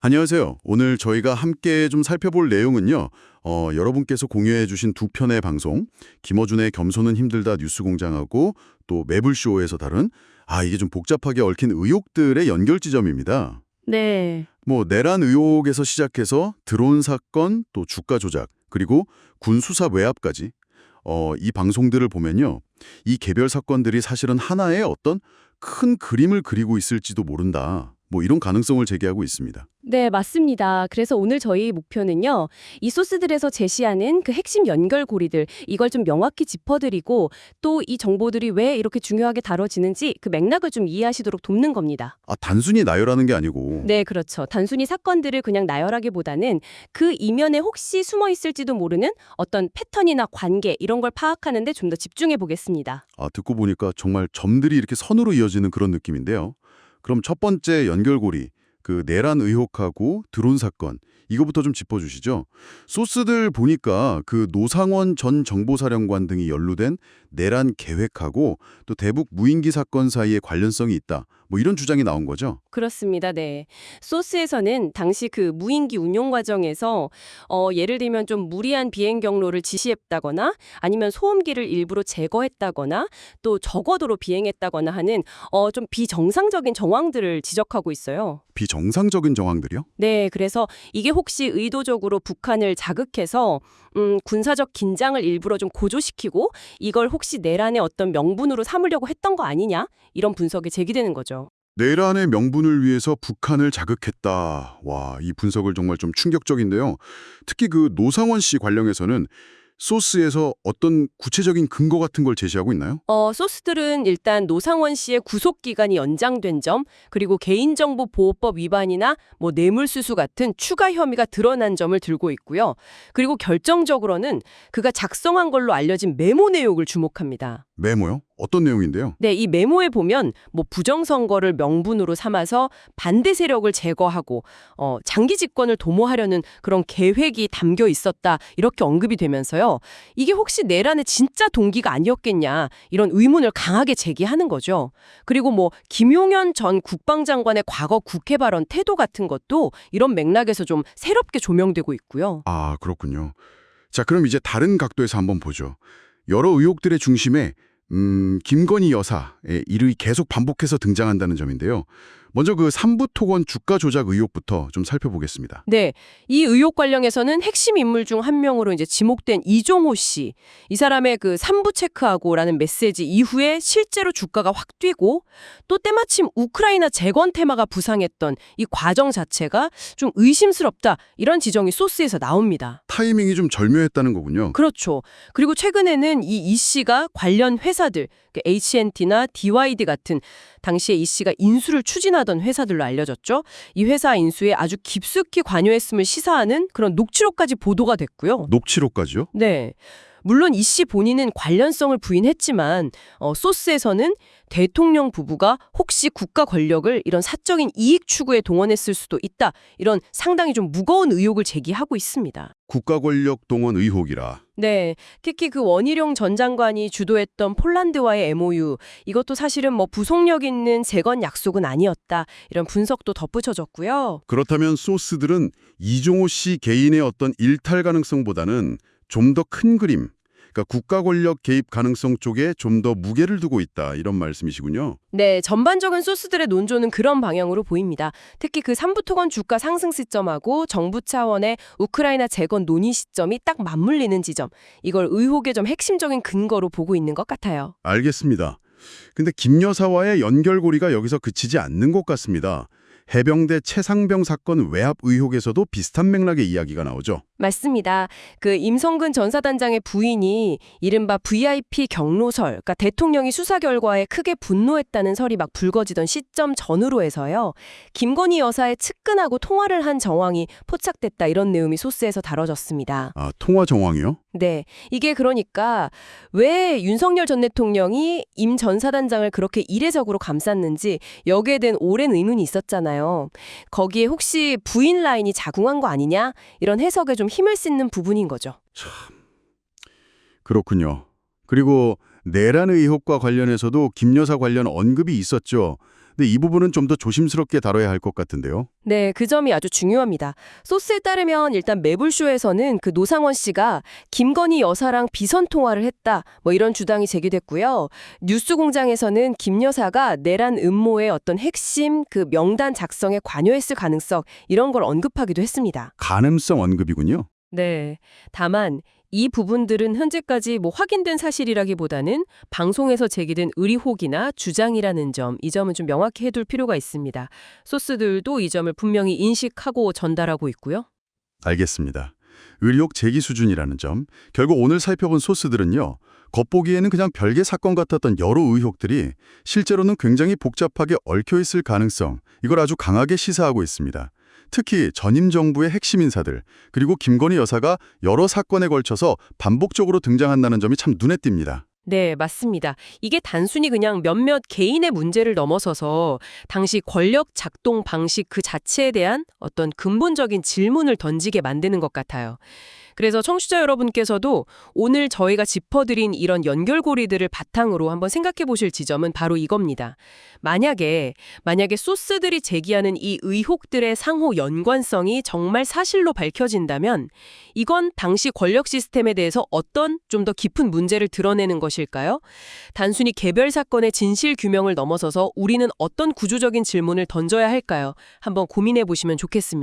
안녕하세요. 오늘 저희가 함께 좀 살펴볼 내용은요. 여러분께서 공유해 주신 두 편의 방송, 김어준의 겸손은 힘들다 뉴스공장하고 또 매불쇼에서 다룬 이게 좀 복잡하게 얽힌 의혹들의 연결 지점입니다. 네, 뭐 내란 의혹에서 시작해서 드론 사건, 또 주가 조작, 그리고 군 수사 외압까지 이 방송들을 보면요. 이 개별 사건들이 사실은 하나의 어떤 큰 그림을 그리고 있을지도 모른다. 뭐 이런 가능성을 제기하고 있습니다. 네, 맞습니다. 그래서 오늘 저희 목표는요, 이 소스들에서 제시하는 그 핵심 연결고리들, 이걸 좀 명확히 짚어드리고, 또 이 정보들이 왜 이렇게 중요하게 다뤄지는지 그 맥락을 좀 이해하시도록 돕는 겁니다. 단순히 나열하는 게 아니고 네, 그렇죠. 단순히 사건들을 그냥 나열하기보다는 그 이면에 혹시 숨어 있을지도 모르는 어떤 패턴이나 관계, 이런 걸 파악하는 데 좀 더 집중해 보겠습니다. 듣고 보니까 정말 점들이 이렇게 선으로 이어지는 그런 느낌인데요. 그럼 첫 번째 연결고리, 그 내란 의혹하고 드론 사건, 이거부터 좀 짚어주시죠. 소스들 보니까 그 노상원 전 정보사령관 등이 연루된 내란 계획하고 또 대북 무인기 사건 사이에 관련성이 있다. 뭐 이런 주장이 나온 거죠. 그렇습니다. 네. 소스에서는 당시 그 무인기 운용 과정에서 예를 들면 좀 무리한 비행 경로를 지시했다거나 아니면 소음기를 일부러 제거했다거나 또 저거도로 비행했다거나 하는 좀 비정상적인 정황들을 지적하고 있어요. 비정상적인 정황들이요? 네, 그래서 이게 혹시 의도적으로 북한을 자극해서 군사적 긴장을 일부러 좀 고조시키고 이걸 혹시 내란의 어떤 명분으로 삼으려고 했던 거 아니냐? 이런 분석이 제기되는 거죠. 내란의 명분을 위해서 북한을 자극했다. 와, 이 분석을 정말 좀 충격적인데요. 특히 그 노상원 씨 관련해서는 소스에서 어떤 구체적인 근거 같은 걸 제시하고 있나요? 소스들은 일단 노상원 씨의 구속 기간이 연장된 점, 그리고 개인정보보호법 위반이나 뭐 뇌물수수 같은 추가 혐의가 드러난 점을 들고 있고요. 그리고 결정적으로는 그가 작성한 걸로 알려진 메모 내용을 주목합니다. 메모요? 어떤 내용인데요? 네, 이 메모에 보면 뭐 부정선거를 명분으로 삼아서 반대 세력을 제거하고 장기 집권을 도모하려는 그런 계획이 담겨 있었다 이렇게 언급이 되면서요. 이게 혹시 내란의 진짜 동기가 아니었겠냐 이런 의문을 강하게 제기하는 거죠. 그리고 뭐 김용현 전 국방장관의 과거 국회 발언 태도 같은 것도 이런 맥락에서 좀 새롭게 조명되고 있고요. 그렇군요. 자, 그럼 이제 다른 각도에서 한번 보죠. 여러 의혹들의 중심에 김건희 여사의 이름이 계속 반복해서 등장한다는 점인데요. 먼저 그 삼부토건 주가 조작 의혹부터 좀 살펴보겠습니다. 네, 이 의혹 관련해서는 핵심 인물 중 한 명으로 이제 지목된 이종호 씨, 이 사람의 그 삼부 체크하고라는 메시지 이후에 실제로 주가가 확 뛰고 또 때마침 우크라이나 재건 테마가 부상했던 이 과정 자체가 좀 의심스럽다 이런 지적이 소스에서 나옵니다. 타이밍이 좀 절묘했다는 거군요. 그렇죠. 그리고 최근에는 이 씨가 관련 회사들, H&T나 DYD 같은 당시에 이 씨가 인수를 추진하던 회사들로 알려졌죠. 이 회사 인수에 아주 깊숙이 관여했음을 시사하는 그런 녹취록까지 보도가 됐고요. 녹취록까지요? 네. 물론 이 씨 본인은 관련성을 부인했지만 소스에서는 대통령 부부가 혹시 국가 권력을 이런 사적인 이익 추구에 동원했을 수도 있다. 이런 상당히 좀 무거운 의혹을 제기하고 있습니다. 국가 권력 동원 의혹이라. 네, 특히 그 원희룡 전 장관이 주도했던 폴란드와의 MOU, 이것도 사실은 뭐 부속력 있는 재건 약속은 아니었다. 이런 분석도 덧붙여졌고요. 그렇다면 소스들은 이종호 씨 개인의 어떤 일탈 가능성보다는 좀 더 큰 그림, 그러니까 국가 권력 개입 가능성 쪽에 좀 더 무게를 두고 있다. 이런 말씀이시군요. 네, 전반적인 소스들의 논조는 그런 방향으로 보입니다. 특히 그 삼부토건 주가 상승 시점하고 정부 차원의 우크라이나 재건 논의 시점이 딱 맞물리는 지점. 이걸 의혹의 좀 핵심적인 근거로 보고 있는 것 같아요. 알겠습니다. 근데 김 여사와의 연결고리가 여기서 그치지 않는 것 같습니다. 해병대 최상병 사건 외압 의혹에서도 비슷한 맥락의 이야기가 나오죠. 맞습니다. 그 임성근 전사단장의 부인이 이른바 VIP 경로설, 그러니까 대통령이 수사 결과에 크게 분노했다는 설이 막 불거지던 시점 전후로 해서요. 김건희 여사의 측근하고 통화를 한 정황이 포착됐다 이런 내용이 소스에서 다뤄졌습니다. 통화 정황이요? 네, 이게 그러니까 왜 윤석열 전 대통령이 임 전 사단장을 그렇게 이례적으로 감쌌는지 여기에 대한 오랜 의문이 있었잖아요. 거기에 혹시 부인 라인이 자궁한 거 아니냐? 이런 해석에 좀 힘을 싣는 부분인 거죠. 그렇군요. 그리고 내란 의혹과 관련해서도 김 여사 관련 언급이 있었죠. 근데 이 부분은 좀 더 조심스럽게 다뤄야 할 것 같은데요. 네, 그 점이 아주 중요합니다. 소스에 따르면 일단 매불쇼에서는 그 노상원 씨가 김건희 여사랑 비선 통화를 했다, 뭐 이런 주장이 제기됐고요. 뉴스공장에서는 김 여사가 내란 음모의 어떤 핵심 그 명단 작성에 관여했을 가능성 이런 걸 언급하기도 했습니다. 가능성 언급이군요. 네. 다만 이 부분들은 현재까지 뭐 확인된 사실이라기보다는 방송에서 제기된 의혹이나 주장이라는 점, 이 점은 좀 명확히 해둘 필요가 있습니다. 소스들도 이 점을 분명히 인식하고 전달하고 있고요. 알겠습니다. 의혹 제기 수준이라는 점, 결국 오늘 살펴본 소스들은요. 겉보기에는 그냥 별개 사건 같았던 여러 의혹들이 실제로는 굉장히 복잡하게 얽혀있을 가능성, 이걸 아주 강하게 시사하고 있습니다. 특히 전임 정부의 핵심 인사들, 그리고 김건희 여사가 여러 사건에 걸쳐서 반복적으로 등장한다는 점이 참 눈에 띕니다. 네, 맞습니다. 이게 단순히 그냥 몇몇 개인의 문제를 넘어서서 당시 권력 작동 방식 그 자체에 대한 어떤 근본적인 질문을 던지게 만드는 것 같아요. 그래서 청취자 여러분께서도 오늘 저희가 짚어드린 이런 연결고리들을 바탕으로 한번 생각해 보실 지점은 바로 이겁니다. 만약에 소스들이 제기하는 이 의혹들의 상호 연관성이 정말 사실로 밝혀진다면 이건 당시 권력 시스템에 대해서 어떤 좀 더 깊은 문제를 드러내는 것일까요? 단순히 개별 사건의 진실 규명을 넘어서서 우리는 어떤 구조적인 질문을 던져야 할까요? 한번 고민해 보시면 좋겠습니다.